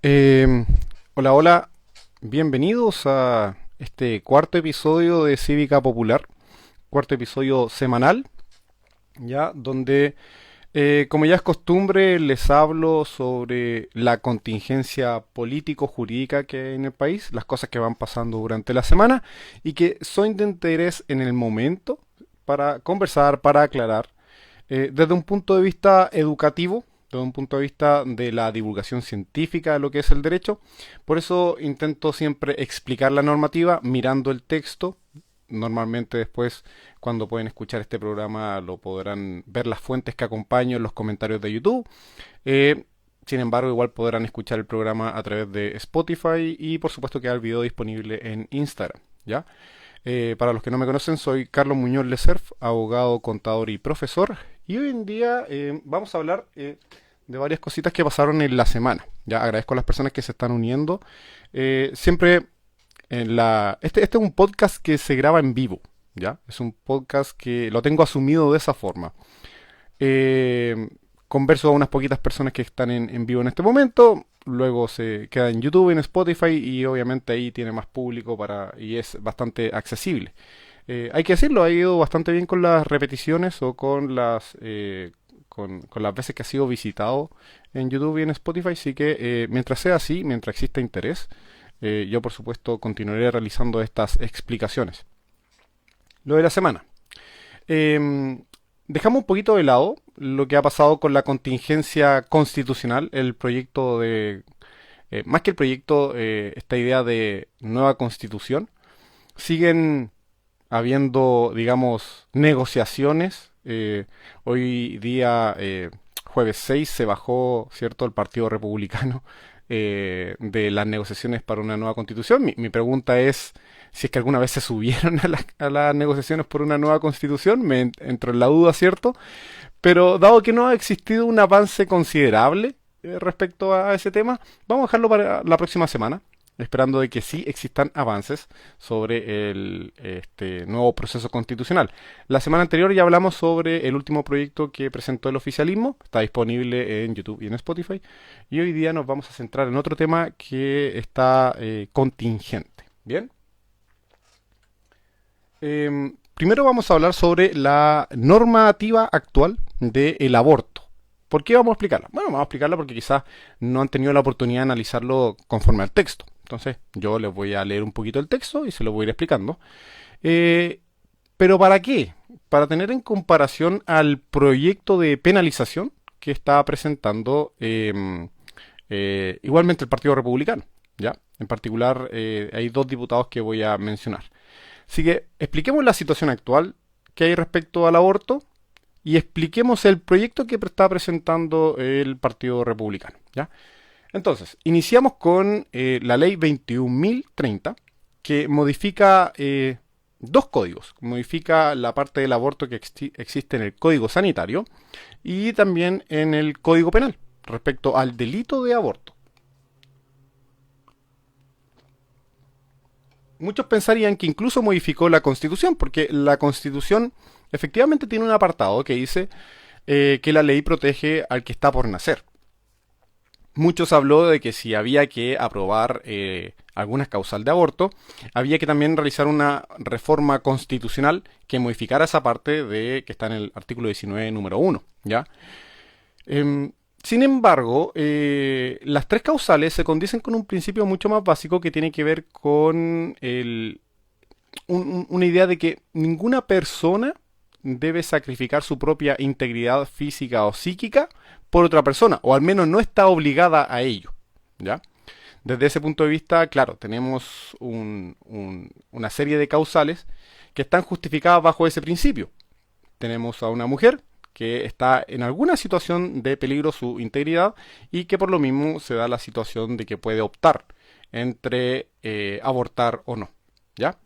Eh, Hola, hola, bienvenidos a este cuarto episodio de Cívica Popular, cuarto episodio semanal, ya donde, como ya es costumbre, les hablo sobre la contingencia político-jurídica que hay en el país, las cosas que van pasando durante la semana y que son de interés en el momento para conversar, para aclarar desde un punto de vista educativo, desde un punto de vista de la divulgación científica de lo que es el derecho. Por eso intento siempre explicar la normativa mirando el texto. Normalmente después, cuando pueden escuchar este programa, lo podrán ver las fuentes que acompaño en los comentarios de YouTube. Eh, Sin embargo, igual podrán escuchar el programa a través de Spotify y por supuesto queda el video disponible en Instagram, ¿ya? Para los que no me conocen, soy Carlos Muñoz Lecerf, abogado, contador y profesor. Y hoy en día vamos a hablar de varias cositas que pasaron en la semana. Ya agradezco a las personas que se están uniendo. Siempre este es un podcast que se graba en vivo. Ya es un podcast que lo tengo asumido de esa forma. Eh, Converso a unas poquitas personas que están en vivo en este momento. Luego se queda en YouTube, en Spotify y obviamente ahí tiene más público y es bastante accesible. Hay que decirlo, ha ido bastante bien con las repeticiones o con las veces que ha sido visitado en YouTube y en Spotify. Así que mientras sea así, mientras exista interés, yo por supuesto continuaré realizando estas explicaciones. Lo de la semana. Em, Dejamos un poquito de lado lo que ha pasado con la contingencia constitucional, el proyecto más que el proyecto, esta idea de nueva constitución. Siguen habiendo, digamos, negociaciones. Hoy día, jueves 6, se bajó, ¿cierto?, el Partido Republicano de las negociaciones para una nueva constitución. Mi pregunta es si es que alguna vez se subieron a las negociaciones por una nueva constitución. Me entro en la duda, ¿cierto? Pero dado que no ha existido un avance considerable respecto a ese tema, vamos a dejarlo para la próxima semana, esperando de que sí existan avances sobre este nuevo proceso constitucional. La semana anterior ya hablamos sobre el último proyecto que presentó el oficialismo, está disponible en YouTube y en Spotify, y hoy día nos vamos a centrar en otro tema que está contingente. Bien. Primero vamos a hablar sobre la normativa actual del aborto. ¿Por qué vamos a explicarla? Bueno, vamos a explicarla porque quizás no han tenido la oportunidad de analizarlo conforme al texto. Entonces, yo les voy a leer un poquito el texto y se lo voy a ir explicando. Eh, ¿Pero para qué? Para tener en comparación al proyecto de penalización que está presentando igualmente el Partido Republicano. ¿Ya? En particular, hay dos diputados que voy a mencionar. Así que expliquemos la situación actual que hay respecto al aborto y expliquemos el proyecto que está presentando el Partido Republicano. ¿Ya? Entonces, iniciamos con la ley 21.030 que modifica dos códigos. Modifica la parte del aborto que existe en el Código Sanitario y también en el Código Penal respecto al delito de aborto. Muchos pensarían que incluso modificó la Constitución, porque la Constitución efectivamente tiene un apartado que dice que la ley protege al que está por nacer. Muchos habló de que si había que aprobar alguna causal de aborto, había que también realizar una reforma constitucional que modificara esa parte de que está en el artículo 19, número 1, ¿ya? Sin embargo, las tres causales se condicen con un principio mucho más básico que tiene que ver con una idea de que ninguna persona debe sacrificar su propia integridad física o psíquica por otra persona, o al menos no está obligada a ello, ¿ya? Desde ese punto de vista, claro, tenemos una serie de causales que están justificadas bajo ese principio. Tenemos a una mujer que está en alguna situación de peligro su integridad y que por lo mismo se da la situación de que puede optar entre abortar o no, ¿ya?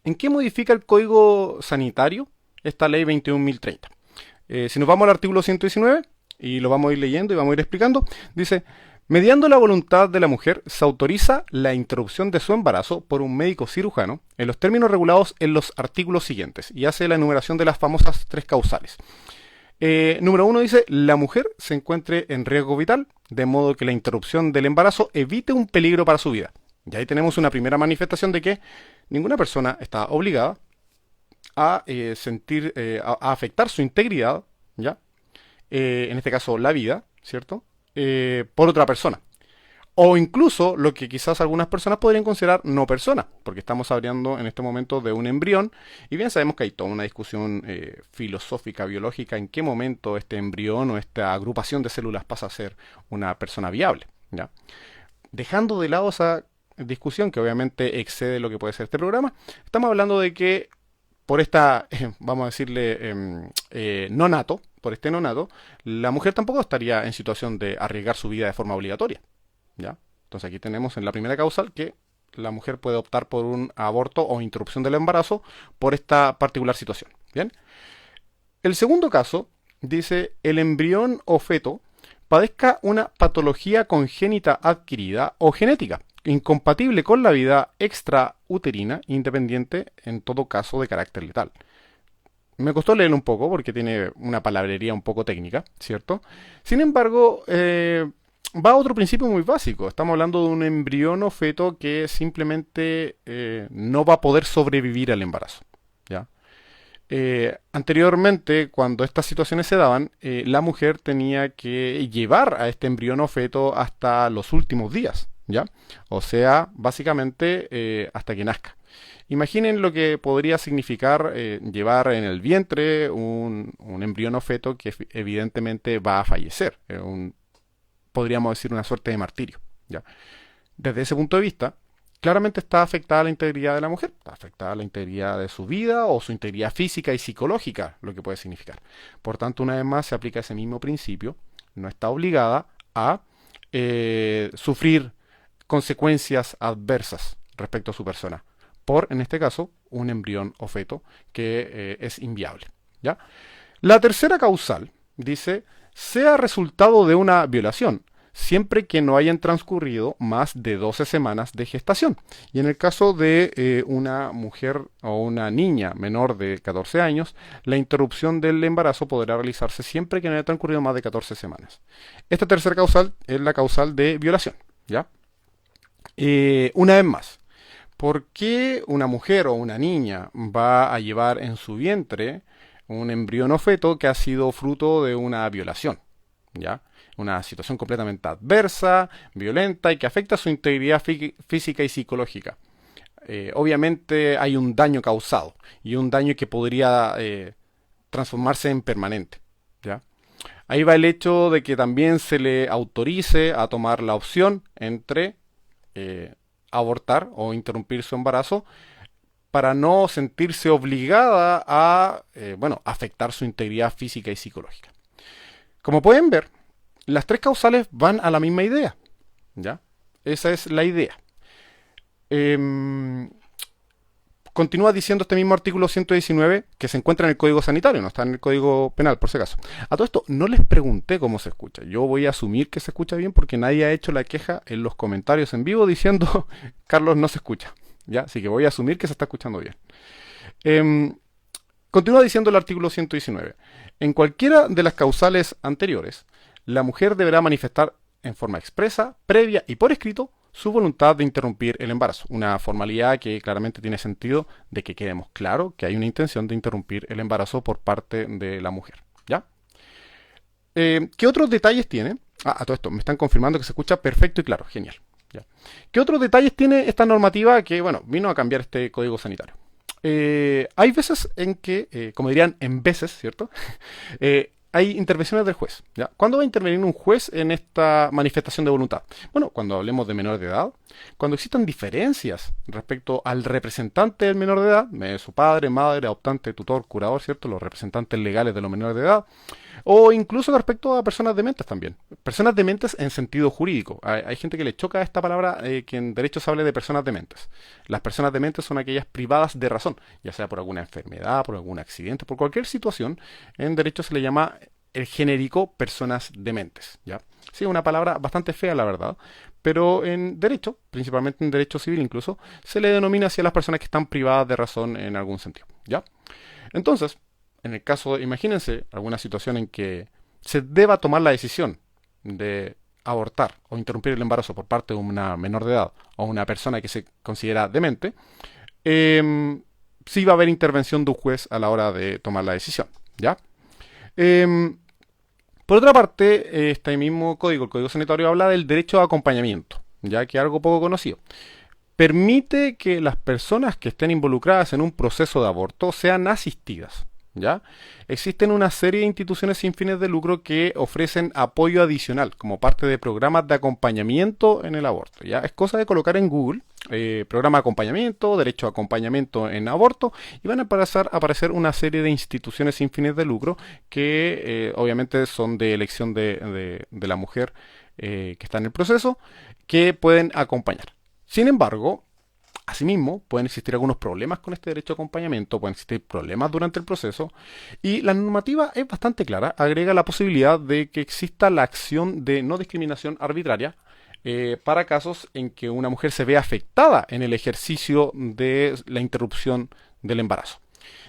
¿En qué modifica el Código Sanitario esta ley 21.030? Si nos vamos al artículo 119 y lo vamos a ir leyendo y vamos a ir explicando, dice: mediando la voluntad de la mujer, se autoriza la interrupción de su embarazo por un médico cirujano en los términos regulados en los artículos siguientes, y hace la enumeración de las famosas tres causales. Número uno dice, la mujer se encuentre en riesgo vital, de modo que la interrupción del embarazo evite un peligro para su vida. Y ahí tenemos una primera manifestación de que ninguna persona está obligada a a afectar su integridad, ¿ya? En este caso la vida, ¿cierto? Por otra persona. O incluso lo que quizás algunas personas podrían considerar no persona, porque estamos hablando en este momento de un embrión, y bien sabemos que hay toda una discusión filosófica, biológica, en qué momento este embrión o esta agrupación de células pasa a ser una persona viable, ¿ya? Dejando de lado esa discusión, que obviamente excede lo que puede ser este programa, estamos hablando de que por esta, vamos a decirle, nonato, por este nonato, la mujer tampoco estaría en situación de arriesgar su vida de forma obligatoria. ¿Ya? Entonces aquí tenemos en la primera causal que la mujer puede optar por un aborto o interrupción del embarazo por esta particular situación. ¿Bien? El segundo caso dice el embrión o feto padezca una patología congénita adquirida o genética, incompatible con la vida extrauterina, independiente en todo caso de carácter letal. Me costó leerlo un poco porque tiene una palabrería un poco técnica, ¿cierto? Sin embargo, va a otro principio muy básico. Estamos hablando de un embrión o feto que simplemente no va a poder sobrevivir al embarazo. ¿Ya? Anteriormente, cuando estas situaciones se daban, la mujer tenía que llevar a este embrión o feto hasta los últimos días. ¿Ya? O sea, básicamente hasta que nazca. Imaginen lo que podría significar llevar en el vientre un embrión o feto que evidentemente va a fallecer. Podríamos decir una suerte de martirio. ¿Ya? Desde ese punto de vista, claramente está afectada la integridad de la mujer, está afectada la integridad de su vida o su integridad física y psicológica, lo que puede significar. Por tanto, una vez más se aplica ese mismo principio, no está obligada a sufrir consecuencias adversas respecto a su persona, por, en este caso, un embrión o feto que es inviable. ¿Ya? La tercera causal dice sea resultado de una violación, siempre que no hayan transcurrido más de 12 semanas de gestación. Y en el caso de una mujer o una niña menor de 14 años, la interrupción del embarazo podrá realizarse siempre que no haya transcurrido más de 14 semanas. Esta tercera causal es la causal de violación. ¿Ya? Una vez más, ¿por qué una mujer o una niña va a llevar en su vientre un embrión o feto que ha sido fruto de una violación? ¿Ya? Una situación completamente adversa, violenta y que afecta su integridad física y psicológica. Obviamente hay un daño causado y un daño que podría transformarse en permanente. ¿Ya? Ahí va el hecho de que también se le autorice a tomar la opción entre abortar o interrumpir su embarazo para no sentirse obligada a afectar su integridad física y psicológica. Como pueden ver, las tres causales van a la misma idea. ¿Ya? Esa es la idea. Continúa diciendo este mismo artículo 119 que se encuentra en el Código Sanitario, no está en el Código Penal, por si acaso. A todo esto, no les pregunté cómo se escucha. Yo voy a asumir que se escucha bien porque nadie ha hecho la queja en los comentarios en vivo diciendo Carlos no se escucha. ¿Ya? Así que voy a asumir que se está escuchando bien. Continúa diciendo el artículo 119. En cualquiera de las causales anteriores, la mujer deberá manifestar en forma expresa, previa y por escrito su voluntad de interrumpir el embarazo. Una formalidad que claramente tiene sentido de que quedemos claro que hay una intención de interrumpir el embarazo por parte de la mujer. ¿Ya? ¿Qué otros detalles tiene? A todo esto, me están confirmando que se escucha perfecto y claro. Genial. ¿Ya? ¿Qué otros detalles tiene esta normativa que, vino a cambiar este código sanitario? Hay veces en que, como dirían, en veces, ¿cierto? Hay intervenciones del juez. ¿Ya? ¿Cuándo va a intervenir un juez en esta manifestación de voluntad? Bueno, cuando hablemos de menores de edad, cuando existan diferencias respecto al representante del menor de edad, su padre, madre, adoptante, tutor, curador, ¿cierto? Los representantes legales de los menores de edad, o incluso respecto a personas dementes también. Personas dementes en sentido jurídico. Hay gente que le choca esta palabra que en derecho se hable de personas dementes. Las personas dementes son aquellas privadas de razón, ya sea por alguna enfermedad, por algún accidente, por cualquier situación. En derecho se le llama el genérico personas dementes. ¿Ya? Sí, una palabra bastante fea, la verdad. Pero en derecho, principalmente en derecho civil incluso, se le denomina así a las personas que están privadas de razón en algún sentido. ¿Ya? Entonces, en el caso, imagínense alguna situación en que se deba tomar la decisión de abortar o interrumpir el embarazo por parte de una menor de edad o una persona que se considera demente, sí va a haber intervención de un juez a la hora de tomar la decisión, ¿ya? Em, por otra parte, este mismo código, el Código Sanitario, habla del derecho a acompañamiento, ya que es algo poco conocido. Permite que las personas que estén involucradas en un proceso de aborto sean asistidas, ¿ya? Existen una serie de instituciones sin fines de lucro que ofrecen apoyo adicional como parte de programas de acompañamiento en el aborto, ¿ya? Es cosa de colocar en Google programa de acompañamiento, derecho a acompañamiento en aborto y van a aparecer una serie de instituciones sin fines de lucro que obviamente son de elección de la mujer que está en el proceso que pueden acompañar. Sin embargo, asimismo, pueden existir algunos problemas con este derecho a acompañamiento, pueden existir problemas durante el proceso y la normativa es bastante clara, agrega la posibilidad de que exista la acción de no discriminación arbitraria para casos en que una mujer se vea afectada en el ejercicio de la interrupción del embarazo.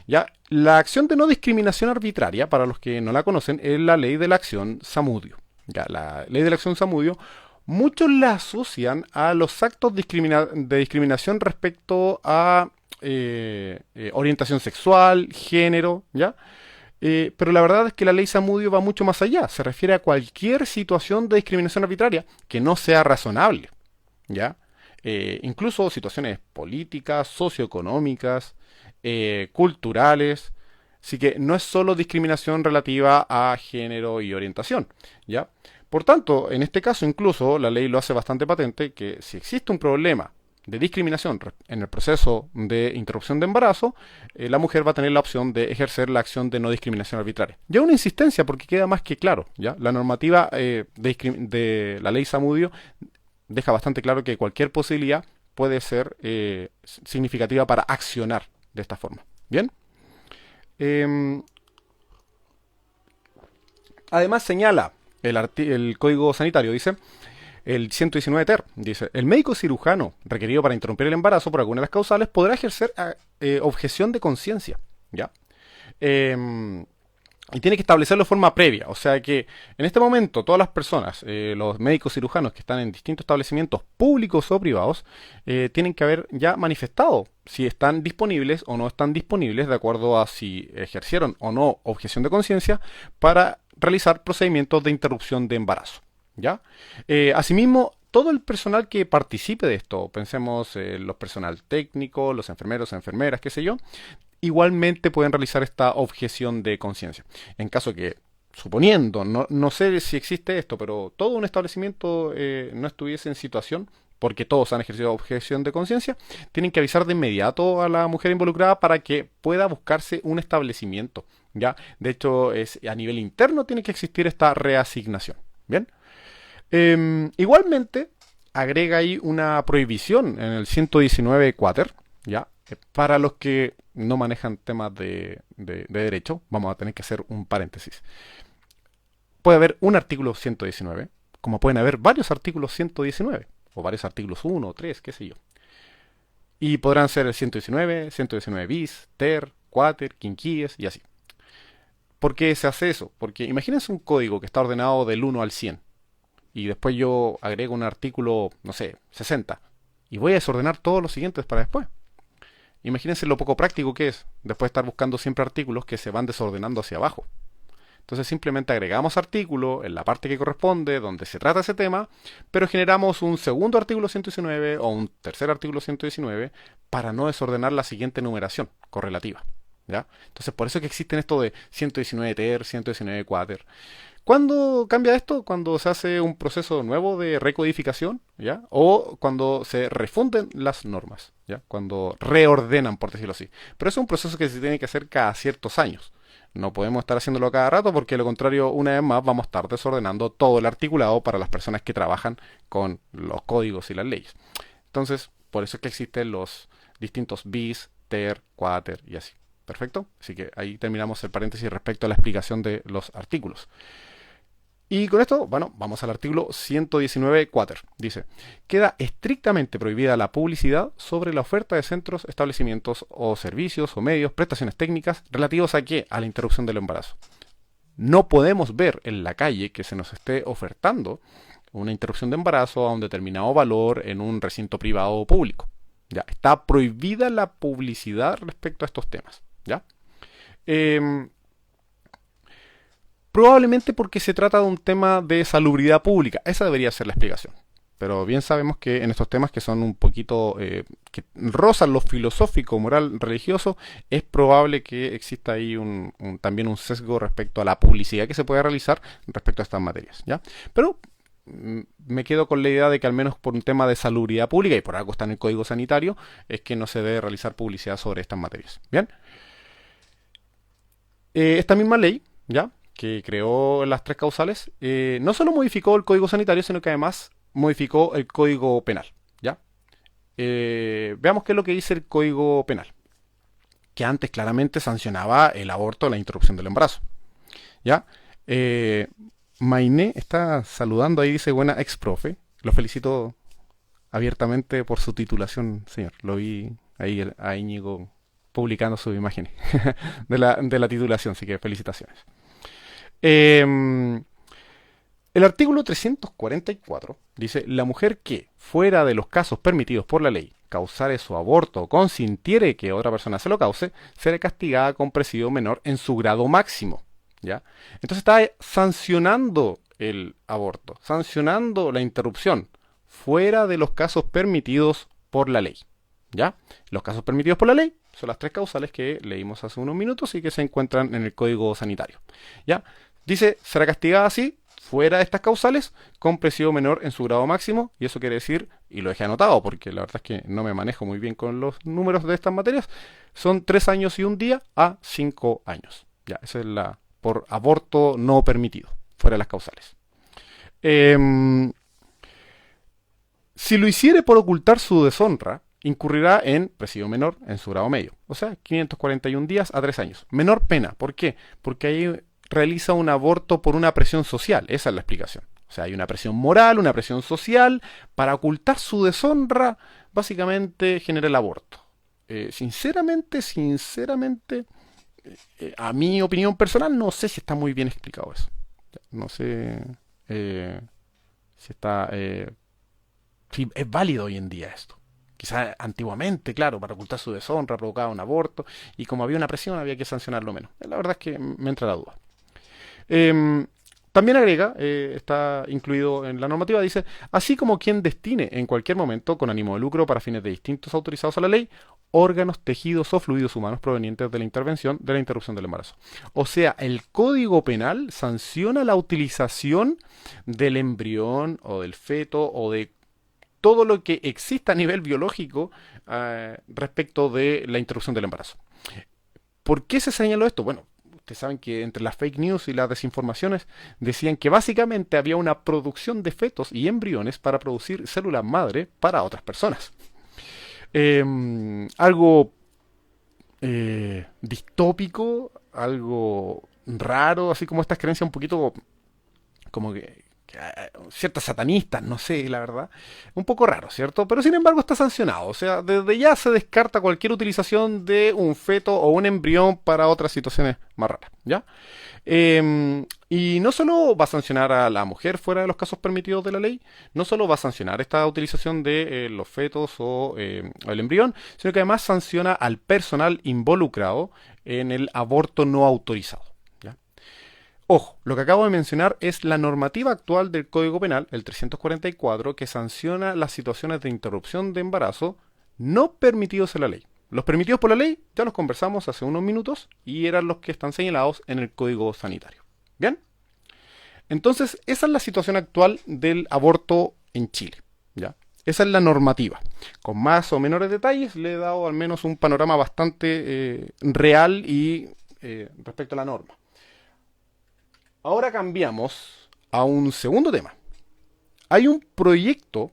Ya, la acción de no discriminación arbitraria, para los que no la conocen, es la ley de la acción Zamudio. Ya, la ley de la acción Zamudio muchos la asocian a los actos de discriminación respecto a orientación sexual, género, ¿ya? Pero la verdad es que la ley Zamudio va mucho más allá. Se refiere a cualquier situación de discriminación arbitraria que no sea razonable, ¿ya? Incluso situaciones políticas, socioeconómicas, culturales. Así que no es solo discriminación relativa a género y orientación, ¿ya? Por tanto, en este caso incluso la ley lo hace bastante patente que si existe un problema de discriminación en el proceso de interrupción de embarazo, la mujer va a tener la opción de ejercer la acción de no discriminación arbitraria. Ya una insistencia porque queda más que claro, ¿ya? La normativa de la ley Zamudio deja bastante claro que cualquier posibilidad puede ser significativa para accionar de esta forma. ¿Bien? Em, Además señala el Código Sanitario, dice, el 119 ter, dice, el médico cirujano requerido para interrumpir el embarazo por alguna de las causales podrá ejercer objeción de conciencia, ¿ya? Em, y tiene que establecerlo de forma previa, o sea que en este momento todas las personas, los médicos cirujanos que están en distintos establecimientos públicos o privados, tienen que haber ya manifestado si están disponibles o no están disponibles de acuerdo a si ejercieron o no objeción de conciencia para realizar procedimientos de interrupción de embarazo, ¿ya? Asimismo, todo el personal que participe de esto, pensemos los personal técnico, los enfermeros, enfermeras, qué sé yo, igualmente pueden realizar esta objeción de conciencia. En caso que, suponiendo, no sé si existe esto, pero todo un establecimiento no estuviese en situación, porque todos han ejercido objeción de conciencia, tienen que avisar de inmediato a la mujer involucrada para que pueda buscarse un establecimiento, ¿ya? De hecho, a nivel interno tiene que existir esta reasignación, ¿bien? Igualmente, agrega ahí una prohibición en el 119 quater, ¿ya? Para los que no manejan temas de derecho, vamos a tener que hacer un paréntesis. Puede haber un artículo 119, como pueden haber varios artículos 119, o varios artículos 1, 3, qué sé yo. Y podrán ser el 119, 119 bis, ter, quater, quinquilles y así. ¿Por qué se hace eso? Porque imagínense un código que está ordenado del 1 al 100 y después yo agrego un artículo, no sé, 60 y voy a desordenar todos los siguientes para después. Imagínense lo poco práctico que es después de estar buscando siempre artículos que se van desordenando hacia abajo. Entonces simplemente agregamos artículo en la parte que corresponde, donde se trata ese tema, pero generamos un segundo artículo 119 o un tercer artículo 119 para no desordenar la siguiente numeración correlativa, ¿ya? Entonces por eso es que existen esto de 119 ter, 119 quater. ¿Cuándo cambia esto? Cuando se hace un proceso nuevo de recodificación, ¿ya? O cuando se refunden las normas, ¿ya? Cuando reordenan, por decirlo así. Pero eso es un proceso que se tiene que hacer cada ciertos años. No podemos estar haciéndolo cada rato porque de lo contrario, una vez más, vamos a estar desordenando todo el articulado para las personas que trabajan con los códigos y las leyes. Entonces, por eso es que existen los distintos bis, ter, quater y así. ¿Perfecto? Así que ahí terminamos el paréntesis respecto a la explicación de los artículos. Y con esto, bueno, vamos al artículo 119.4. Dice, queda estrictamente prohibida la publicidad sobre la oferta de centros, establecimientos o servicios o medios, prestaciones técnicas relativos a qué? A la interrupción del embarazo. No podemos ver en la calle que se nos esté ofertando una interrupción de embarazo a un determinado valor en un recinto privado o público. Ya, está prohibida la publicidad respecto a estos temas. ¿Ya? Probablemente porque se trata de un tema de salubridad pública. Esa debería ser la explicación. Pero bien sabemos que en estos temas que son un poquito, que rozan lo filosófico, moral, religioso, es probable que exista ahí también un sesgo respecto a la publicidad que se puede realizar respecto a estas materias. ¿Ya? Pero me quedo con la idea de que al menos por un tema de salubridad pública, y por algo está en el Código Sanitario, es que no se debe realizar publicidad sobre estas materias. Bien. Esta misma ley, ¿ya? Que creó las tres causales, no solo modificó el Código Sanitario, sino que además modificó el Código Penal. ¿Ya? Veamos qué es lo que dice el Código Penal. Que antes claramente sancionaba el aborto o la interrupción del embarazo. ¿Ya? Mainé está saludando ahí, dice buena ex profe. Lo felicito abiertamente por su titulación, señor. Lo vi ahí a Íñigo publicando sus imágenes de la titulación, así que felicitaciones. El artículo 344 dice, la mujer que, fuera de los casos permitidos por la ley, causare su aborto o consintiere que otra persona se lo cause, será castigada con presidio menor en su grado máximo. ¿Ya? Entonces está sancionando el aborto, sancionando la interrupción, fuera de los casos permitidos por la ley. ¿Ya? Los casos permitidos por la ley son las tres causales que leímos hace unos minutos y que se encuentran en el Código Sanitario. ¿Ya? Dice, será castigada así, fuera de estas causales, con presidio menor en su grado máximo, y eso quiere decir, y lo dejé anotado porque la verdad es que no me manejo muy bien con los números de estas materias, son 3 años y un día a 5 años. Ya, esa es la por aborto no permitido, fuera de las causales. Si lo hiciere por ocultar su deshonra, incurrirá en presidio menor en su grado medio. O sea, 541 días a 3 años. Menor pena. ¿Por qué? Porque ahí realiza un aborto por una presión social. Esa es la explicación. O sea, hay una presión moral, una presión social. Para ocultar su deshonra, básicamente genera el aborto. Sinceramente, a mi opinión personal, no sé si está muy bien explicado eso. No sé si está... si es válido hoy en día esto. Quizás antiguamente, claro, para ocultar su deshonra provocaba un aborto y como había una presión había que sancionarlo menos. La verdad es que me entra la duda. También agrega, está incluido en la normativa, dice, así como quien destine en cualquier momento con ánimo de lucro para fines de distintos autorizados a la ley, órganos, tejidos o fluidos humanos provenientes de la intervención de la interrupción del embarazo. O sea, el Código Penal sanciona la utilización del embrión o del feto o de todo lo que exista a nivel biológico respecto de la interrupción del embarazo. ¿Por qué se señaló esto? Bueno, ustedes saben que entre las fake news y las desinformaciones decían que básicamente había una producción de fetos y embriones para producir células madre para otras personas. Algo distópico, algo raro, así como estas creencias un poquito como que ciertas satanistas, no sé, la verdad. Un poco raro, ¿cierto? Pero sin embargo está sancionado. O sea, desde ya se descarta cualquier utilización de un feto o un embrión para otras situaciones más raras, ¿ya? Y no solo va a sancionar a la mujer fuera de los casos permitidos de la ley, no solo va a sancionar esta utilización de los fetos o el embrión, sino que además sanciona al personal involucrado en el aborto no autorizado. Ojo, lo que acabo de mencionar es la normativa actual del Código Penal, el 344, que sanciona las situaciones de interrupción de embarazo no permitidos en la ley. Los permitidos por la ley ya los conversamos hace unos minutos y eran los que están señalados en el Código Sanitario. ¿Bien? Entonces, esa es la situación actual del aborto en Chile. ¿Ya? Esa es la normativa. Con más o menores detalles le he dado al menos un panorama bastante real y respecto a la norma. Ahora cambiamos a un segundo tema. Hay un proyecto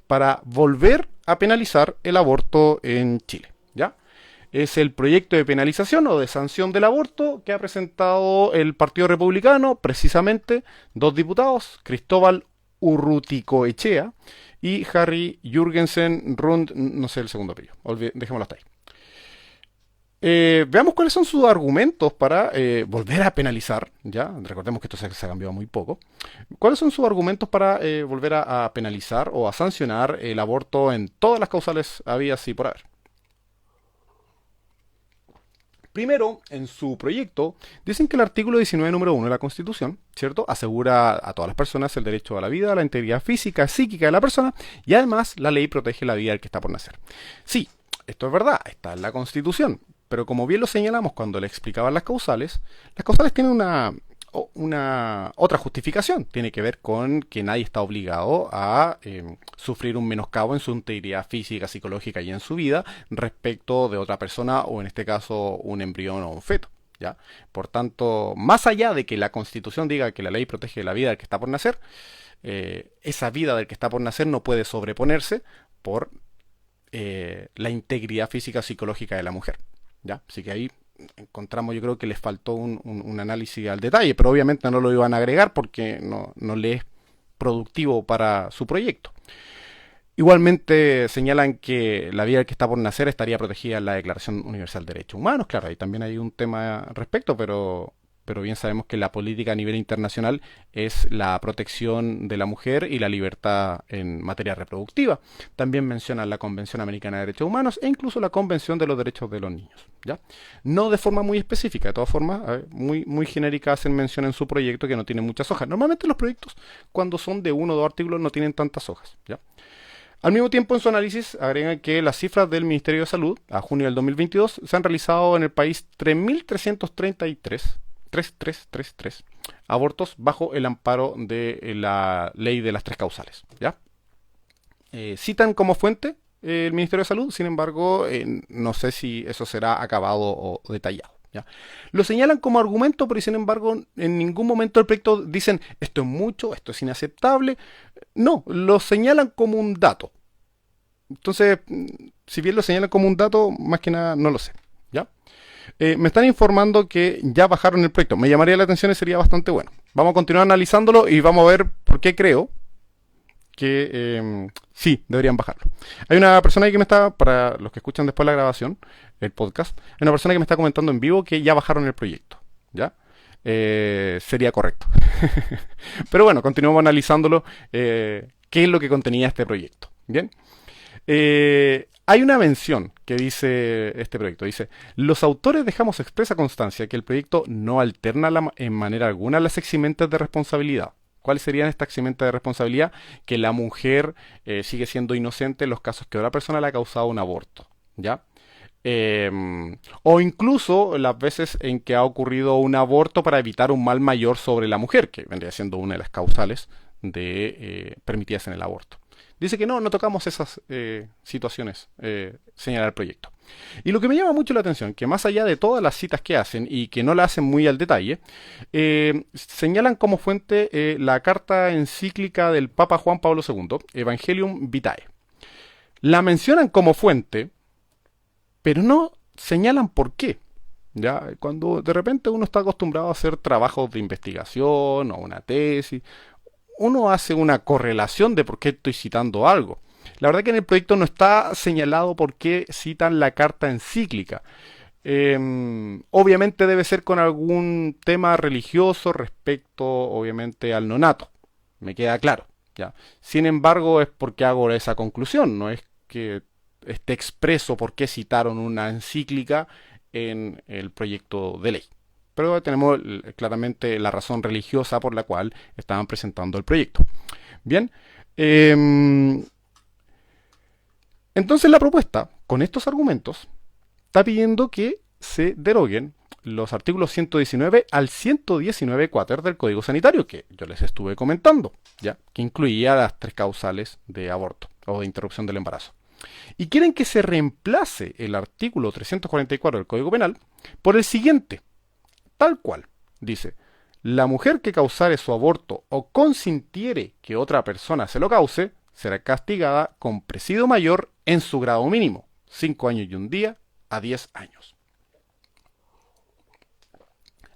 para volver a penalizar el aborto en Chile, ¿ya? es el proyecto de penalización o de sanción del aborto que ha presentado el Partido Republicano, precisamente dos diputados, Cristóbal Urruticoechea y Harry Jürgensen Rund, no sé el segundo apellido, dejémoslo hasta ahí. Veamos cuáles son sus argumentos para volver a penalizar, ya, recordemos que esto se ha cambiado muy poco. ¿Cuáles son sus argumentos para volver a penalizar o a sancionar el aborto en todas las causales habidas y por haber? Primero, en su proyecto, dicen que el artículo 19, número 1 de la Constitución, ¿cierto?, asegura a todas las personas el derecho a la vida, a la integridad física, psíquica de la persona, y además la ley protege la vida del que está por nacer. Sí, esto es verdad, está en la Constitución, pero como bien lo señalamos cuando le explicaban las causales tienen una otra justificación. Tiene que ver con que nadie está obligado a sufrir un menoscabo en su integridad física, psicológica y en su vida respecto de otra persona o en este caso un embrión o un feto, ¿ya? Por tanto, más allá de que la Constitución diga que la ley protege la vida del que está por nacer, esa vida del que está por nacer no puede sobreponerse por la integridad física psicológica de la mujer, ¿ya? Así que ahí encontramos, yo creo que les faltó un análisis al detalle, pero obviamente no lo iban a agregar porque no le es productivo para su proyecto. Igualmente señalan que la vida del que está por nacer estaría protegida en la Declaración Universal de Derechos Humanos. Claro, ahí también hay un tema al respecto, pero bien sabemos que la política a nivel internacional es la protección de la mujer y la libertad en materia reproductiva. También mencionan la Convención Americana de Derechos Humanos e incluso la Convención de los Derechos de los Niños, ¿ya? No de forma muy específica, de todas formas, muy genérica hacen mención en su proyecto que no tiene muchas hojas. Normalmente los proyectos, cuando son de uno o dos artículos, no tienen tantas hojas, ¿ya? Al mismo tiempo, en su análisis, agregan que las cifras del Ministerio de Salud a junio del 2022 se han realizado en el país 3.333 abortos bajo el amparo de la ley de las tres causales, ¿ya? Citan como fuente el Ministerio de Salud, sin embargo, no sé si eso será acabado o detallado, ¿ya? Lo señalan como argumento, pero sin embargo, en ningún momento del proyecto dicen esto es mucho, esto es inaceptable. No, lo señalan como un dato. Entonces, si bien lo señalan como un dato, más que nada no lo sé, ¿ya? Me están informando que ya bajaron el proyecto. Me llamaría la atención y sería bastante bueno. Vamos a continuar analizándolo y vamos a ver por qué creo que sí, deberían bajarlo. Hay una persona ahí que me está, para los que escuchan después la grabación, el podcast, hay una persona que me está comentando en vivo que ya bajaron el proyecto, ¿ya? Sería correcto. Pero bueno, continuamos analizándolo. ¿Qué es lo que contenía este proyecto? Bien. Hay una mención que dice este proyecto. Dice, los autores dejamos expresa constancia que el proyecto no alterna en manera alguna las eximentas de responsabilidad. ¿Cuáles serían estas eximentas de responsabilidad? Que la mujer sigue siendo inocente en los casos que otra persona le ha causado un aborto, ¿ya? O incluso las veces en que ha ocurrido un aborto para evitar un mal mayor sobre la mujer, que vendría siendo una de las causales permitidas en el aborto. Dice que no tocamos esas situaciones, señala el proyecto. Y lo que me llama mucho la atención, que más allá de todas las citas que hacen y que no la hacen muy al detalle, señalan como fuente la carta encíclica del Papa Juan Pablo II, Evangelium Vitae. La mencionan como fuente, pero no señalan por qué. ¿Ya? Cuando de repente uno está acostumbrado a hacer trabajos de investigación o una tesis, uno hace una correlación de por qué estoy citando algo. La verdad que en el proyecto no está señalado por qué citan la carta encíclica. Obviamente debe ser con algún tema religioso respecto, obviamente, al nonato. Me queda claro, ¿ya? Sin embargo, es porque hago esa conclusión. No es que esté expreso por qué citaron una encíclica en el proyecto de ley. Pero tenemos claramente la razón religiosa por la cual estaban presentando el proyecto. Bien. Entonces la propuesta, con estos argumentos, está pidiendo que se deroguen los artículos 119 al 119 cuater del Código Sanitario, que yo les estuve comentando, ya, que incluía las tres causales de aborto o de interrupción del embarazo. Y quieren que se reemplace el artículo 344 del Código Penal por el siguiente. Tal cual, dice, la mujer que causare su aborto o consintiere que otra persona se lo cause, será castigada con presidio mayor en su grado mínimo, 5 años y un día, a 10 años.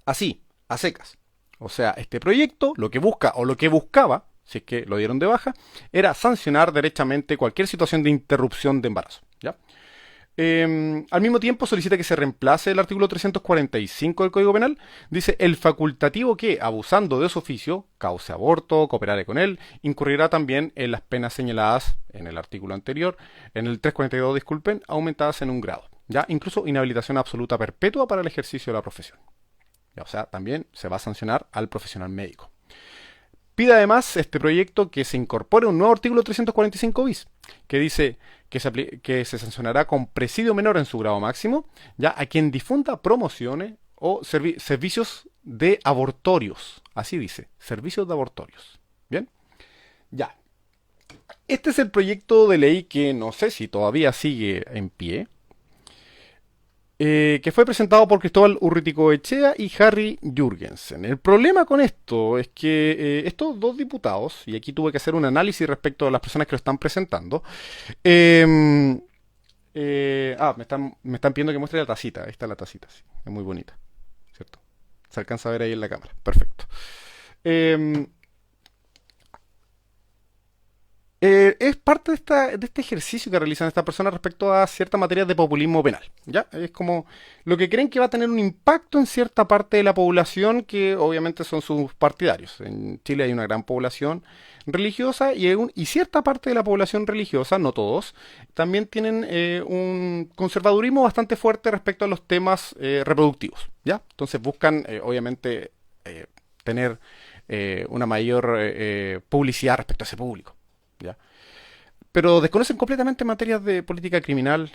Así, a secas. O sea, este proyecto lo que busca o lo que buscaba, si es que lo dieron de baja, era sancionar derechamente cualquier situación de interrupción de embarazo. ¿Ya? Al mismo tiempo solicita que se reemplace el artículo 345 del Código Penal. Dice, el facultativo que, abusando de su oficio, cause aborto, cooperare con él, incurrirá también en las penas señaladas en el artículo anterior, en el 342, disculpen, aumentadas en un grado. ¿Ya? Incluso inhabilitación absoluta perpetua para el ejercicio de la profesión. O sea, también se va a sancionar al profesional médico. Pide además este proyecto que se incorpore un nuevo artículo 345 bis, que dice que se sancionará con presidio menor en su grado máximo, ya a quien difunda promociones o servicios de abortorios. Así dice, servicios de abortorios. Bien, ya. Este es el proyecto de ley que no sé si todavía sigue en pie, que fue presentado por Cristóbal Urruticoechea y Harry Jürgensen. El problema con esto es que estos dos diputados, y aquí tuve que hacer un análisis respecto a las personas que lo están presentando, me están pidiendo que muestre la tacita. Ahí está la tacita, sí, es muy bonita, ¿cierto? Se alcanza a ver ahí en la cámara, perfecto. Eh, es parte de este ejercicio que realizan estas personas respecto a ciertas materias de populismo penal. ¿Ya? Es como lo que creen que va a tener un impacto en cierta parte de la población que obviamente son sus partidarios. En Chile hay una gran población religiosa y cierta parte de la población religiosa, no todos, también tienen un conservadurismo bastante fuerte respecto a los temas reproductivos. ¿Ya? Entonces buscan obviamente tener una mayor publicidad respecto a ese público. ¿Ya? Pero desconocen completamente materias de política criminal.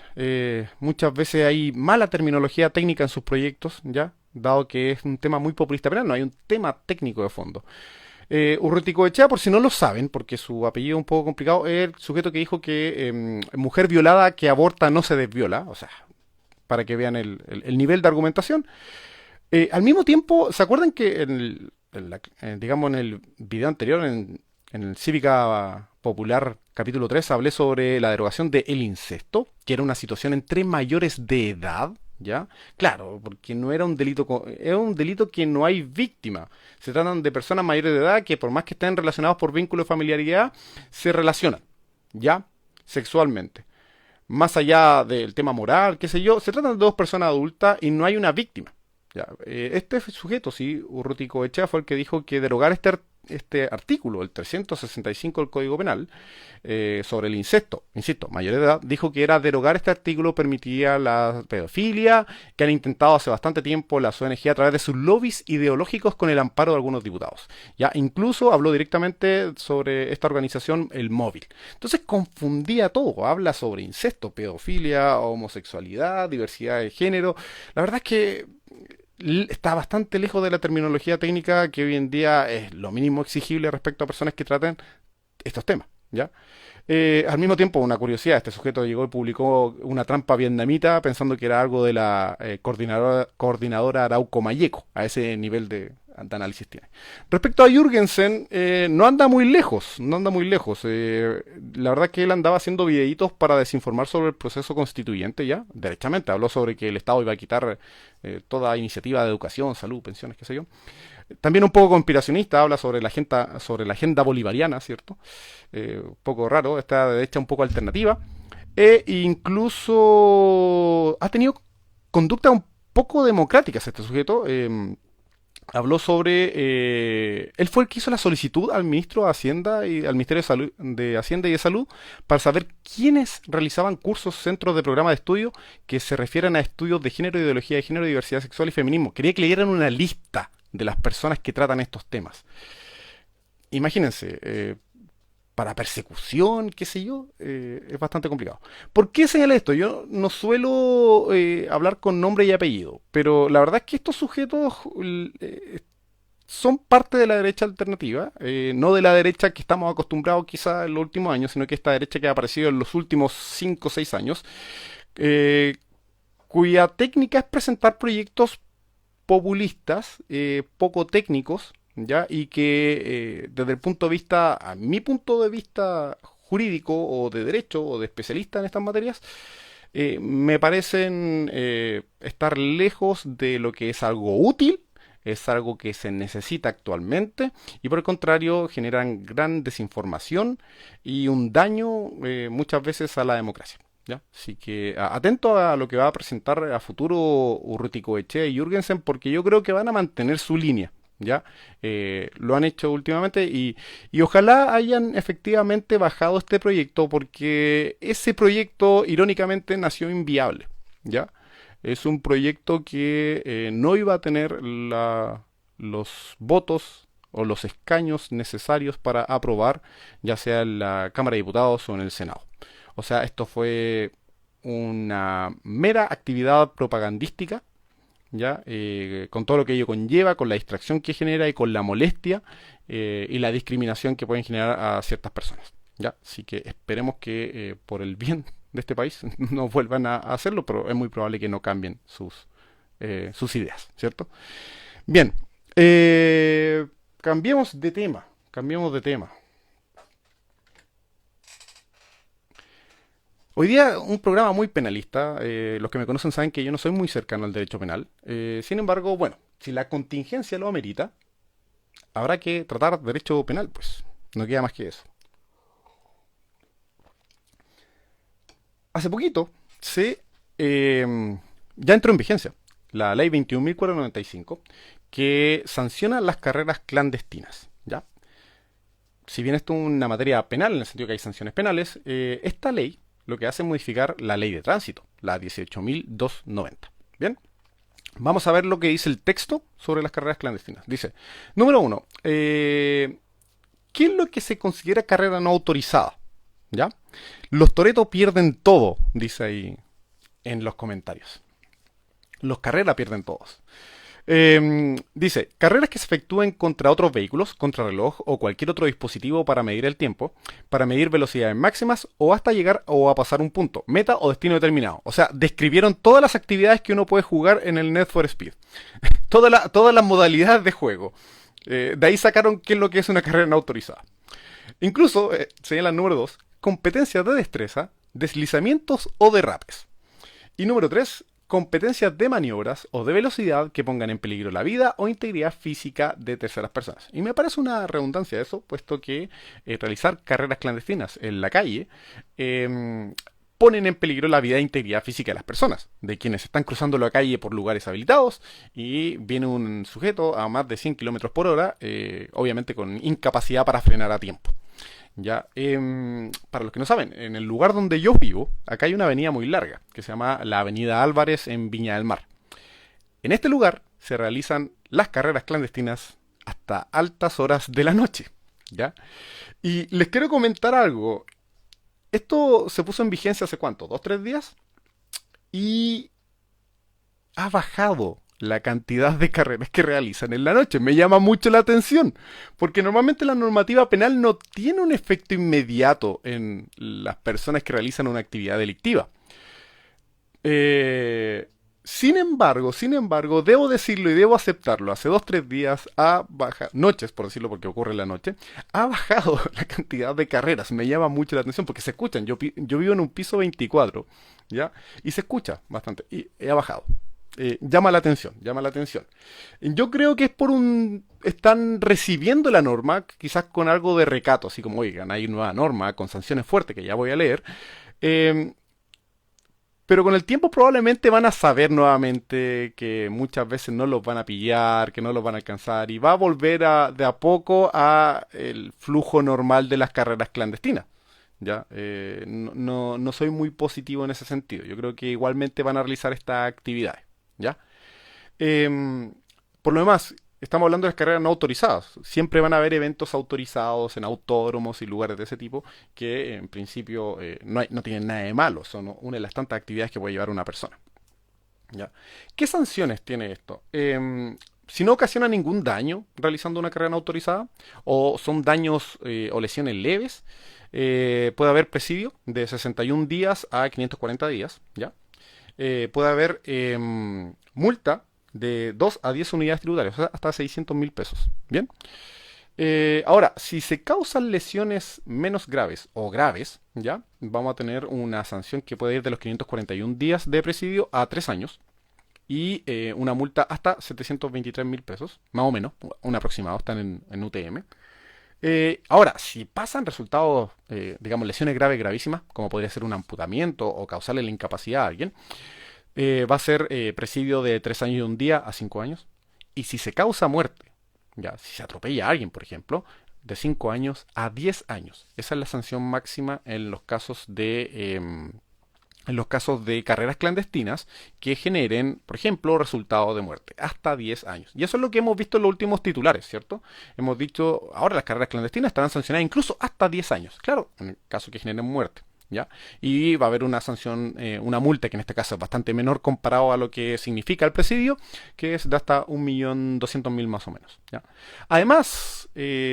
Muchas veces hay mala terminología técnica en sus proyectos, ¿ya? Dado que es un tema muy populista penal, no hay un tema técnico de fondo. Urruticoechea, por si no lo saben, porque su apellido es un poco complicado, es el sujeto que dijo que mujer violada que aborta no se desviola, o sea, para que vean el nivel de argumentación. Al mismo tiempo, ¿se acuerdan que digamos en el video anterior, en el Cívica Popular capítulo 3 hablé sobre la derogación del incesto, que era una situación entre mayores de edad, ¿ya? Claro, porque no era un delito, era un delito que no hay víctima. Se tratan de personas mayores de edad que por más que estén relacionados por vínculo de familiaridad, se relacionan, ¿ya? Sexualmente. Más allá del tema moral, qué sé yo, se tratan de dos personas adultas y no hay una víctima. Ya, este sujeto, sí, Urruticoechea, fue el que dijo que derogar este artículo, el 365 del Código Penal, sobre el insisto, mayor de edad, dijo que era derogar este artículo permitía la pedofilia, que han intentado hace bastante tiempo las ONG a través de sus lobbies ideológicos con el amparo de algunos diputados. Ya, incluso habló directamente sobre esta organización, el Móvil. Entonces confundía todo, habla sobre incesto, pedofilia, homosexualidad, diversidad de género. La verdad es que está bastante lejos de la terminología técnica que hoy en día es lo mínimo exigible respecto a personas que traten estos temas, ¿ya? Al mismo tiempo, una curiosidad, este sujeto llegó y publicó una trampa vietnamita pensando que era algo de la coordinadora Arauco Mayeco, a ese nivel de análisis tiene. Respecto a Jürgensen, no anda muy lejos, no anda muy lejos. La verdad es que él andaba haciendo videitos para desinformar sobre el proceso constituyente ya, derechamente. Habló sobre que el Estado iba a quitar toda iniciativa de educación, salud, pensiones, qué sé yo. También un poco conspiracionista, habla sobre la agenda bolivariana, ¿cierto? Un poco raro, esta derecha un poco alternativa. E incluso ha tenido conducta un poco democráticas este sujeto. Habló sobre... él fue el que hizo la solicitud al ministro de Hacienda y al Ministerio de Hacienda y de Salud para saber quiénes realizaban cursos, centros de programa de estudio que se refieran a estudios de género, ideología de género, diversidad sexual y feminismo. Quería que le dieran una lista de las personas que tratan estos temas. Imagínense, para persecución, qué sé yo, es bastante complicado. ¿Por qué señala esto? Yo no suelo hablar con nombre y apellido, pero la verdad es que estos sujetos son parte de la derecha alternativa, no de la derecha que estamos acostumbrados quizá en los últimos años, sino que esta derecha que ha aparecido en los últimos 5 o 6 años, cuya técnica es presentar proyectos populistas, poco técnicos, ¿ya? Y que desde el punto de vista, a mi punto de vista jurídico o de derecho o de especialista en estas materias, me parecen estar lejos de lo que es algo útil, es algo que se necesita actualmente y por el contrario generan gran desinformación y un daño muchas veces a la democracia. ¿Ya? Así que atento a lo que va a presentar a futuro Urruti Coechea y Jürgensen porque yo creo que van a mantener su línea. ¿Ya? Lo han hecho últimamente y ojalá hayan efectivamente bajado este proyecto porque ese proyecto irónicamente nació inviable. ¿Ya? Es un proyecto que no iba a tener los votos o los escaños necesarios para aprobar, ya sea en la Cámara de Diputados o en el Senado. O sea, esto fue una mera actividad propagandística, ¿ya? Con todo lo que ello conlleva, con la distracción que genera y con la molestia y la discriminación que pueden generar a ciertas personas, ¿ya? Así que esperemos que por el bien de este país no vuelvan a hacerlo, pero es muy probable que no cambien sus ideas, ¿cierto? Bien, cambiemos de tema, cambiemos de tema. Hoy día un programa muy penalista. Los que me conocen saben que yo no soy muy cercano al derecho penal. Sin embargo, bueno, si la contingencia lo amerita, habrá que tratar derecho penal, pues. No queda más que eso. Hace poquito ya entró en vigencia la ley 21.495 que sanciona las carreras clandestinas. ¿Ya? Si bien esto es una materia penal, en el sentido que hay sanciones penales, esta ley lo que hace es modificar la ley de tránsito, la 18.290. Bien, vamos a ver lo que dice el texto sobre las carreras clandestinas. Dice, número uno, ¿qué es lo que se considera carrera no autorizada? ¿Ya? Los toretos pierden todo, dice ahí en los comentarios. Los carreras pierden todos. Dice, carreras que se efectúen contra otros vehículos, contrarreloj o cualquier otro dispositivo para medir el tiempo, para medir velocidades máximas o hasta llegar o a pasar un punto, meta o destino determinado. O sea, describieron todas las actividades que uno puede jugar en el Need for Speed. Todas las modalidades de juego. De ahí sacaron qué es lo que es una carrera no autorizada. Incluso, señala el número 2, competencias de destreza, deslizamientos o derrapes. Y número 3, competencias de maniobras o de velocidad que pongan en peligro la vida o integridad física de terceras personas. Y me parece una redundancia eso, puesto que realizar carreras clandestinas en la calle ponen en peligro la vida e integridad física de las personas, de quienes están cruzando la calle por lugares habilitados y viene un sujeto a más de 100 kilómetros por hora, obviamente con incapacidad para frenar a tiempo. Ya, para los que no saben, en el lugar donde yo vivo, acá hay una avenida muy larga, que se llama la Avenida Álvarez en Viña del Mar. En este lugar se realizan las carreras clandestinas hasta altas horas de la noche, ¿ya? Y les quiero comentar algo. Esto se puso en vigencia hace ¿cuánto? ¿2, 3 días? Y ha bajado la cantidad de carreras que realizan en la noche. Me llama mucho la atención, porque normalmente la normativa penal no tiene un efecto inmediato en las personas que realizan una actividad delictiva. Sin embargo, debo decirlo y debo aceptarlo. Hace 2, 3 días ha bajado, noches por decirlo porque ocurre en la noche, ha bajado la cantidad de carreras. Me llama mucho la atención porque se escuchan. Yo vivo en un piso 24, ¿ya? Y se escucha bastante. Y ha bajado. Llama la atención, llama la atención. Yo creo que es están recibiendo la norma, quizás con algo de recato, así como, oigan, hay nueva norma con sanciones fuertes que ya voy a leer. Eh, pero con el tiempo probablemente van a saber nuevamente que muchas veces no los van a pillar, que no los van a alcanzar y va a volver de a poco a el flujo normal de las carreras clandestinas. ¿Ya? No soy muy positivo en ese sentido. Yo creo que igualmente van a realizar estas actividades. ¿Ya? Em, por lo demás, estamos hablando de las carreras no autorizadas. Siempre van a haber eventos autorizados en autódromos y lugares de ese tipo que en principio no tienen nada de malo. Son una de las tantas actividades que puede llevar una persona. ¿Ya? ¿Qué sanciones tiene esto? Si no ocasiona ningún daño realizando una carrera no autorizada o son daños o lesiones leves, puede haber presidio de 61 días a 540 días. ¿Ya? Puede haber multa de 2 a 10 unidades tributarias, o sea, hasta 600.000 pesos. Bien. Ahora, si se causan lesiones menos graves o graves, ya, vamos a tener una sanción que puede ir de los 541 días de presidio a 3 años y una multa hasta 723.000 pesos, más o menos, un aproximado, están en UTM. Ahora, si pasan resultados, digamos, lesiones graves, gravísimas, como podría ser un amputamiento o causarle la incapacidad a alguien, va a ser presidio de 3 años y un día a 5 años. Y si se causa muerte, ya, si se atropella a alguien, por ejemplo, de 5 años a 10 años. Esa es la sanción máxima en los casos de carreras clandestinas que generen, por ejemplo, resultados de muerte, hasta 10 años. Y eso es lo que hemos visto en los últimos titulares, ¿cierto? Hemos dicho, ahora las carreras clandestinas estarán sancionadas incluso hasta 10 años. Claro, en el caso que generen muerte. ¿Ya? Y va a haber una sanción, una multa que en este caso es bastante menor comparado a lo que significa el presidio, que es de hasta 1.200.000 más o menos. ¿Ya? Además,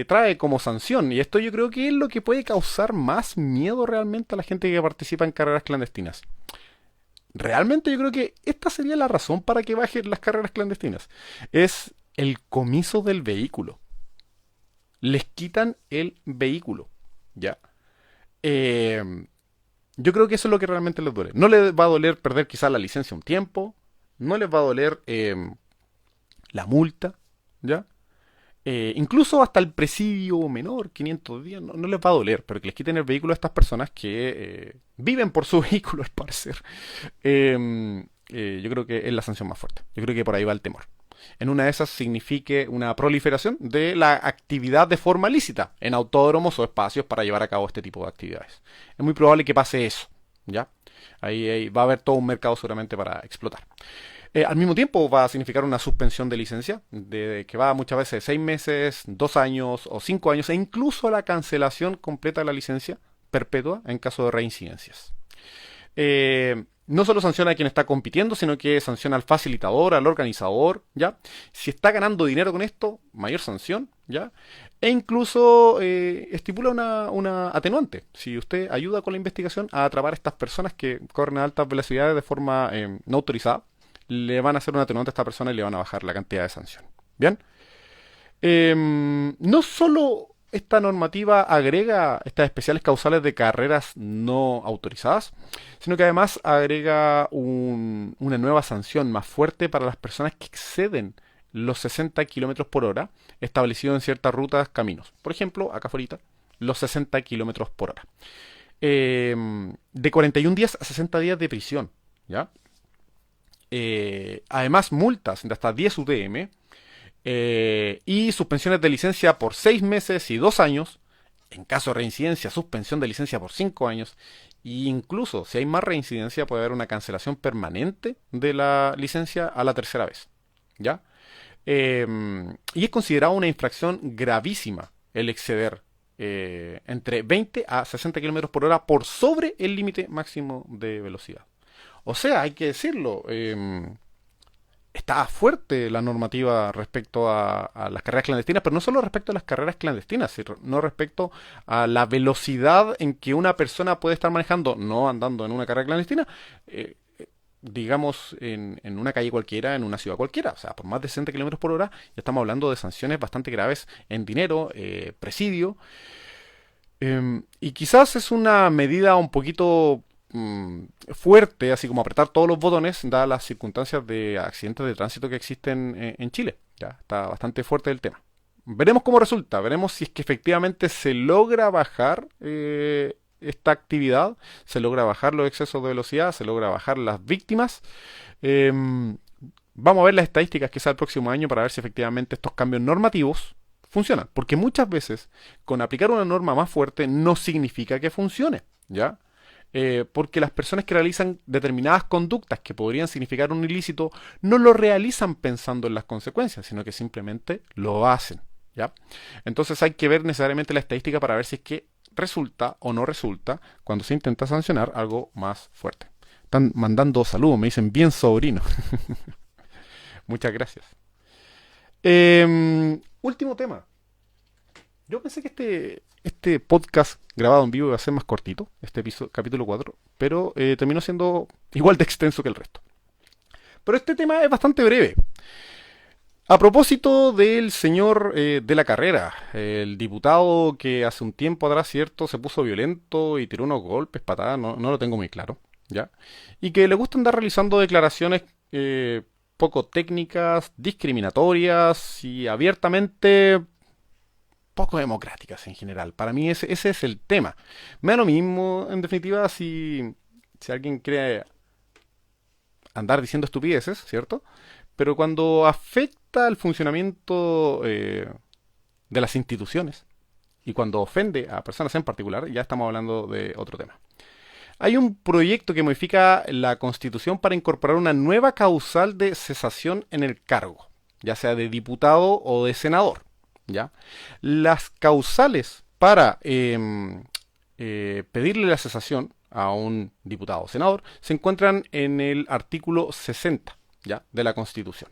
trae como sanción, y esto yo creo que es lo que puede causar más miedo realmente a la gente que participa en carreras clandestinas. Realmente yo creo que esta sería la razón para que bajen las carreras clandestinas. Es el comiso del vehículo. Les quitan el vehículo. ¿Ya? Eh, yo creo que eso es lo que realmente les duele. No les va a doler perder quizás la licencia un tiempo. No les va a doler la multa. ¿Ya? Incluso hasta el presidio menor, 500 días, no les va a doler. Pero que les quiten el vehículo a estas personas que viven por su vehículo, al parecer. Yo creo que es la sanción más fuerte. Yo creo que por ahí va el temor. En una de esas signifique una proliferación de la actividad de forma lícita en autódromos o espacios para llevar a cabo este tipo de actividades. Es muy probable que pase eso, ¿ya? Ahí va a haber todo un mercado seguramente para explotar. Al mismo tiempo va a significar una suspensión de licencia, que va muchas veces de 6 meses, 2 años o 5 años, e incluso la cancelación completa de la licencia perpetua en caso de reincidencias. No solo sanciona a quien está compitiendo, sino que sanciona al facilitador, al organizador, ¿ya? Si está ganando dinero con esto, mayor sanción, ¿ya? E incluso estipula una atenuante. Si usted ayuda con la investigación a atrapar a estas personas que corren a altas velocidades de forma no autorizada, le van a hacer una atenuante a esta persona y le van a bajar la cantidad de sanción. ¿Bien? No solo esta normativa agrega estas especiales causales de carreras no autorizadas, sino que además agrega una nueva sanción más fuerte para las personas que exceden los 60 kilómetros por hora establecidos en ciertas rutas, caminos. Por ejemplo, acá afuera, los 60 kilómetros por hora. De 41 días a 60 días de prisión. ¿Ya? Además, multas de hasta 10 UTM y suspensiones de licencia por 6 meses y 2 años. En caso de reincidencia, suspensión de licencia por 5 años. E incluso, si hay más reincidencia, puede haber una cancelación permanente de la licencia a la tercera vez. ¿Ya? Y es considerado una infracción gravísima el exceder entre 20 a 60 kilómetros por hora por sobre el límite máximo de velocidad. O sea, hay que decirlo, está fuerte la normativa respecto a las carreras clandestinas, pero no solo respecto a las carreras clandestinas, sino respecto a la velocidad en que una persona puede estar manejando, no andando en una carrera clandestina, digamos, en una calle cualquiera, en una ciudad cualquiera. O sea, por más de 60 kilómetros por hora, ya estamos hablando de sanciones bastante graves en dinero, presidio. Y quizás es una medida un poquito fuerte, así como apretar todos los botones, dadas las circunstancias de accidentes de tránsito que existen en Chile. Ya está bastante fuerte el tema. Veremos cómo resulta, veremos si es que efectivamente se logra bajar esta actividad, se logra bajar los excesos de velocidad, se logra bajar las víctimas. Vamos a ver las estadísticas quizá el próximo año para ver si efectivamente estos cambios normativos funcionan. Porque muchas veces con aplicar una norma más fuerte no significa que funcione, ¿ya? Porque las personas que realizan determinadas conductas que podrían significar un ilícito no lo realizan pensando en las consecuencias, sino que simplemente lo hacen, ¿ya? Entonces hay que ver necesariamente la estadística para ver si es que resulta o no resulta cuando se intenta sancionar algo más fuerte. Están mandando saludos, me dicen bien sobrino. Muchas gracias. Último tema. Yo pensé que este podcast grabado en vivo iba a ser más cortito, este capítulo 4, pero terminó siendo igual de extenso que el resto. Pero este tema es bastante breve. A propósito del señor de la carrera, el diputado que hace un tiempo atrás, cierto, se puso violento y tiró unos golpes, patadas, no lo tengo muy claro, ¿ya? Y que le gusta andar realizando declaraciones poco técnicas, discriminatorias y abiertamente poco democráticas en general. Para mí ese es el tema. Me da lo mismo, en definitiva, si alguien quiere andar diciendo estupideces, ¿cierto? Pero cuando afecta el funcionamiento de las instituciones y cuando ofende a personas en particular, ya estamos hablando de otro tema. Hay un proyecto que modifica la Constitución para incorporar una nueva causal de cesación en el cargo, ya sea de diputado o de senador. ¿Ya? Las causales para pedirle la cesación a un diputado o senador se encuentran en el artículo 60, ¿ya? De la Constitución.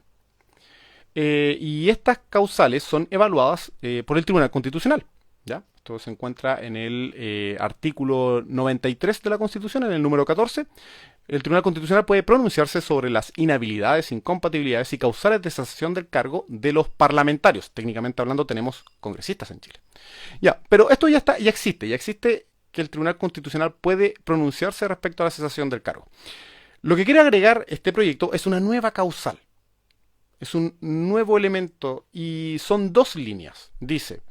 Y estas causales son evaluadas por el Tribunal Constitucional. ¿Ya? Esto se encuentra en el artículo 93 de la Constitución, en el número 14. El Tribunal Constitucional puede pronunciarse sobre las inhabilidades, incompatibilidades y causales de cesación del cargo de los parlamentarios. Técnicamente hablando, tenemos congresistas en Chile. Ya, pero esto ya existe que el Tribunal Constitucional puede pronunciarse respecto a la cesación del cargo. Lo que quiere agregar este proyecto es una nueva causal. Es un nuevo elemento y son dos líneas. Dice: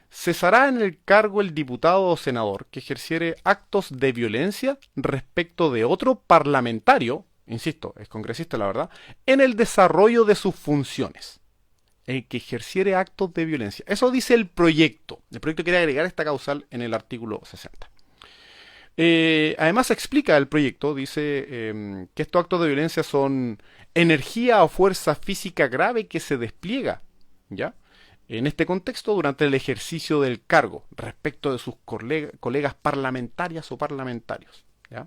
cesará en el cargo el diputado o senador que ejerciere actos de violencia respecto de otro parlamentario, insisto, es congresista la verdad, en el desarrollo de sus funciones. El que ejerciere actos de violencia. Eso dice el proyecto. El proyecto quiere agregar esta causal en el artículo 60. Además explica el proyecto, dice que estos actos de violencia son energía o fuerza física grave que se despliega, ¿ya? En este contexto, durante el ejercicio del cargo, respecto de sus colegas parlamentarias o parlamentarios, ¿ya?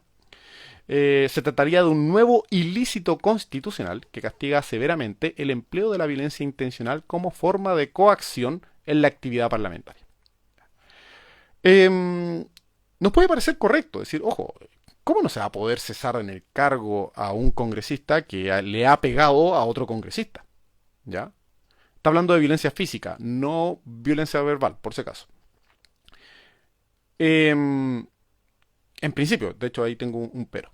Se trataría de un nuevo ilícito constitucional que castiga severamente el empleo de la violencia intencional como forma de coacción en la actividad parlamentaria. Nos puede parecer correcto decir, ojo, ¿cómo no se va a poder cesar en el cargo a un congresista que le ha pegado a otro congresista? ¿Ya? Está hablando de violencia física, no violencia verbal, por si acaso. En principio, de hecho ahí tengo un pero.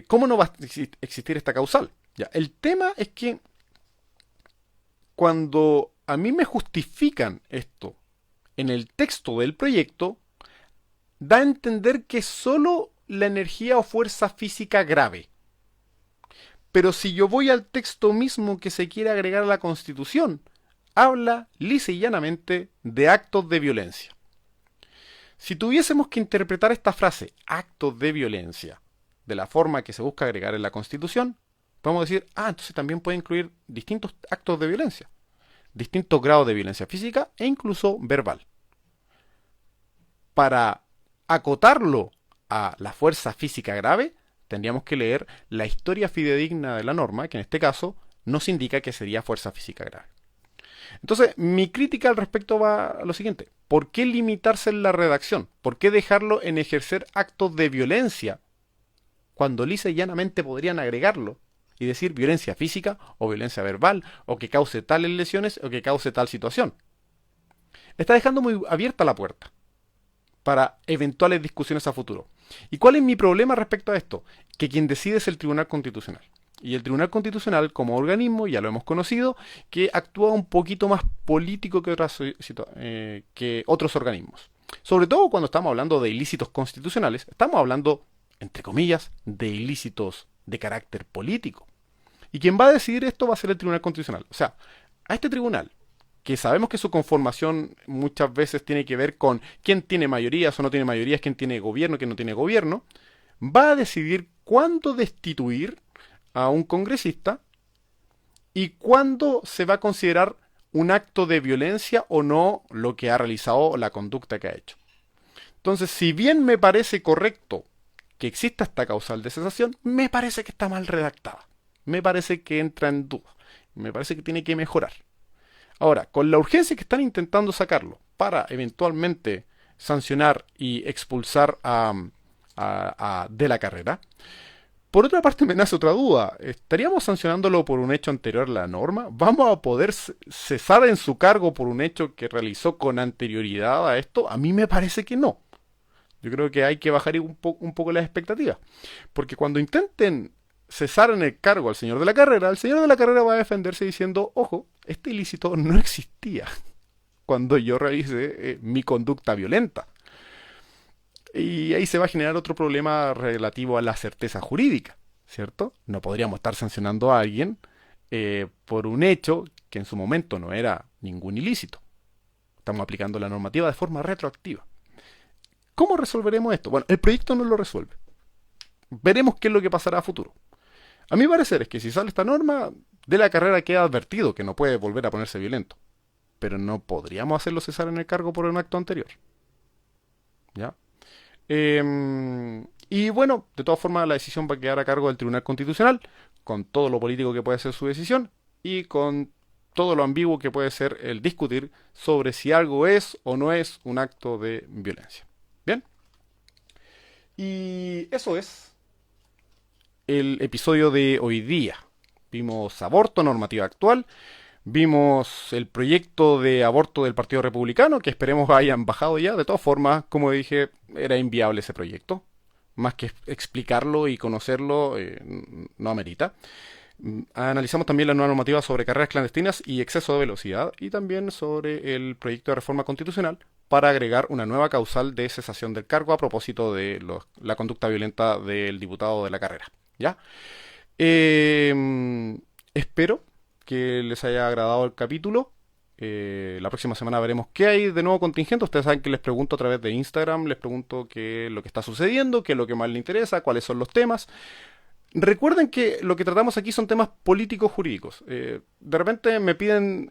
¿Cómo no va a existir esta causal? Ya, el tema es que cuando a mí me justifican esto en el texto del proyecto, da a entender que solo la energía o fuerza física grave. Pero si yo voy al texto mismo que se quiere agregar a la Constitución, habla lisa y llanamente de actos de violencia. Si tuviésemos que interpretar esta frase, actos de violencia, de la forma que se busca agregar en la Constitución, podemos decir, entonces también puede incluir distintos actos de violencia, distintos grados de violencia física e incluso verbal. Para acotarlo a la fuerza física grave, tendríamos que leer la historia fidedigna de la norma, que en este caso nos indica que sería fuerza física grave. Entonces, mi crítica al respecto va a lo siguiente. ¿Por qué limitarse en la redacción? ¿Por qué dejarlo en ejercer actos de violencia cuando lisa y llanamente podrían agregarlo y decir violencia física o violencia verbal o que cause tales lesiones o que cause tal situación? Está dejando muy abierta la puerta para eventuales discusiones a futuro. ¿Y cuál es mi problema respecto a esto? Que quien decide es el Tribunal Constitucional. Y el Tribunal Constitucional, como organismo, ya lo hemos conocido, que actúa un poquito más político que otros organismos. Sobre todo cuando estamos hablando de ilícitos constitucionales, estamos hablando, entre comillas, de ilícitos de carácter político. Y quien va a decidir esto va a ser el Tribunal Constitucional. O sea, a este tribunal, que sabemos que su conformación muchas veces tiene que ver con quién tiene mayorías o no tiene mayorías, quién tiene gobierno, quién no tiene gobierno, va a decidir cuándo destituir a un congresista y cuándo se va a considerar un acto de violencia o no lo que ha realizado o la conducta que ha hecho. Entonces, si bien me parece correcto que exista esta causal de cesación, me parece que está mal redactada. Me parece que entra en duda. Me parece que tiene que mejorar. Ahora, con la urgencia que están intentando sacarlo para eventualmente sancionar y expulsar de la carrera, Por otra parte, me nace otra duda. ¿Estaríamos sancionándolo por un hecho anterior a la norma? ¿Vamos a poder cesar en su cargo por un hecho que realizó con anterioridad a esto? A mí me parece que no. Yo creo que hay que bajar un poco las expectativas. Porque cuando intenten cesar en el cargo al señor de la carrera, el señor de la carrera va a defenderse diciendo, ojo, este ilícito no existía cuando yo realicé mi conducta violenta. Y ahí se va a generar otro problema relativo a la certeza jurídica, ¿cierto? No podríamos estar sancionando a alguien por un hecho que en su momento no era ningún ilícito. Estamos aplicando la normativa de forma retroactiva. ¿Cómo resolveremos esto? Bueno, el proyecto no lo resuelve. Veremos qué es lo que pasará a futuro. A mi parecer es que si sale esta norma, de la carrera queda advertido que no puede volver a ponerse violento. Pero no podríamos hacerlo cesar en el cargo por un acto anterior. ¿Ya? Y bueno, de todas formas la decisión va a quedar a cargo del Tribunal Constitucional, con todo lo político que puede ser su decisión y con todo lo ambiguo que puede ser el discutir sobre si algo es o no es un acto de violencia. Bien, y eso es el episodio de hoy día. Vimos aborto, normativa actual. Vimos el proyecto de aborto del Partido Republicano, que esperemos hayan bajado ya. De todas formas, como dije, era inviable ese proyecto. Más que explicarlo y conocerlo, no amerita. Analizamos también la nueva normativa sobre carreras clandestinas y exceso de velocidad. Y también sobre el proyecto de reforma constitucional para agregar una nueva causal de cesación del cargo a propósito de la conducta violenta del diputado de la carrera. ¿Ya? Espero que les haya agradado el capítulo. La próxima semana veremos qué hay de nuevo contingente. Ustedes saben que les pregunto a través de Instagram, les pregunto qué es lo que está sucediendo, qué es lo que más les interesa, cuáles son los temas. Recuerden que lo que tratamos aquí son temas políticos jurídicos. De repente me piden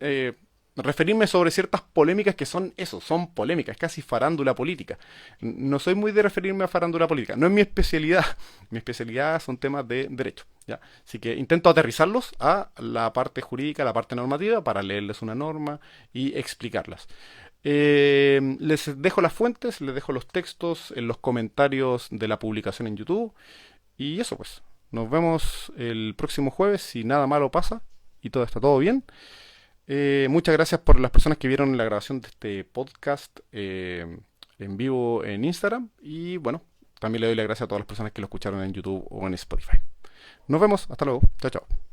referirme sobre ciertas polémicas que son eso, son polémicas, casi farándula política. No soy muy de referirme a farándula política, no es mi especialidad. Mi especialidad son temas de derecho. ¿Ya? Así que intento aterrizarlos a la parte jurídica, a la parte normativa, para leerles una norma y explicarlas. Les dejo las fuentes, les dejo los textos en los comentarios de la publicación en YouTube. Y eso pues, nos vemos el próximo jueves si nada malo pasa y todo está todo bien. Muchas gracias por las personas que vieron la grabación de este podcast en vivo en Instagram. Y bueno, también le doy las gracias a todas las personas que lo escucharon en YouTube o en Spotify. Nos vemos, hasta luego. Chao, chao.